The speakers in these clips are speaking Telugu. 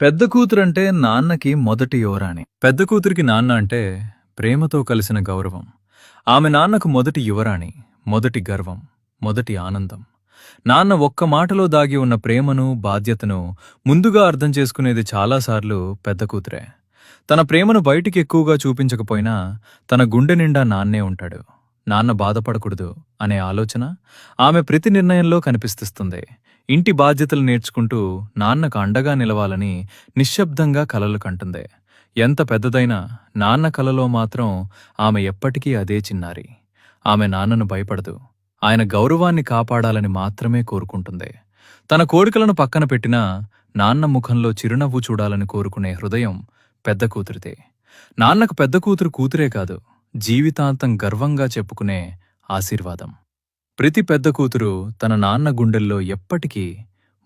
పెద్ద కూతురంటే నాన్నకి మొదటి యువరాణి. పెద్ద కూతురికి నాన్న అంటే ప్రేమతో కలిసిన గౌరవం. ఆమె నాన్నకు మొదటి యువరాణి, మొదటి గర్వం, మొదటి ఆనందం. నాన్న ఒక్క మాటలో దాగి ఉన్న ప్రేమను, బాధ్యతను ముందుగా అర్థం చేసుకునేది చాలాసార్లు పెద్ద కూతురే. తన ప్రేమను బయటికి ఎక్కువగా చూపించకపోయినా తన గుండె నిండా నాన్నే ఉంటాడు. నాన్న బాధపడకూడదు అనే ఆలోచన ఆమె ప్రతి నిర్ణయంలో కనిపిస్తుంది. ఇంటి బాధ్యతలు నేర్చుకుంటూ నాన్నకు అండగా నిలవాలని నిశ్శబ్దంగా కలలు కంటుంది. ఎంత పెద్దదైనా నాన్న కలలో మాత్రం ఆమె ఎప్పటికీ అదే చిన్నారి. ఆమె నాన్నను భయపడదు. ఆయన గౌరవాన్ని కాపాడాలని మాత్రమే కోరుకుంటుంది. తన కోరికలను పక్కన పెట్టినా నాన్న ముఖంలో చిరునవ్వు చూడాలని కోరుకునే హృదయం పెద్ద కూతురిదే. నాన్నకు పెద్ద కూతురు కూతురే కాదు, జీవితాంతం గర్వంగా చెప్పుకునే ఆశీర్వాదం. ప్రతి పెద్ద కూతురు తన నాన్న గుండెల్లో ఎప్పటికీ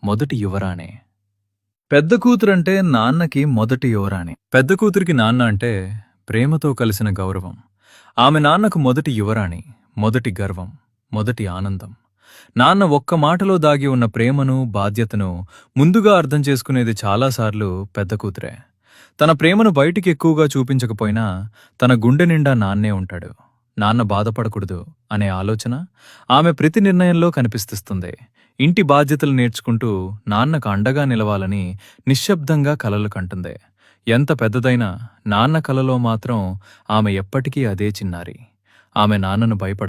మొదటి యువరాణే. పెద్ద కూతురంటే నాన్నకి మొదటి యువరాణి. పెద్ద కూతురికి నాన్న అంటే ప్రేమతో కలిసిన గౌరవం. ఆమె నాన్నకు మొదటి యువరాణి, మొదటి గర్వం, మొదటి ఆనందం. నాన్న ఒక్క మాటలో దాగి ఉన్న ప్రేమను, బాధ్యతను ముందుగా అర్థం చేసుకునేది చాలాసార్లు పెద్ద కూతురే. తన ప్రేమను బయటికి ఎక్కువగా చూపించకపోయినా తన గుండె నిండా నాన్నే ఉంటాడు. నాన్న బాధపడకూడదు అనే ఆలోచన ఆమె ప్రతి నిర్ణయంలో కనిపిస్తుంది. ఇంటి బాధ్యతలు నేర్చుకుంటూ నాన్నకు అండగా నిలవాలని నిశ్శబ్దంగా కలలు కంటుంది. ఎంత పెద్దదైనా నాన్న కలలో మాత్రం ఆమె ఎప్పటికీ అదే చిన్నారి. ఆమె నాన్నను భయపడదు.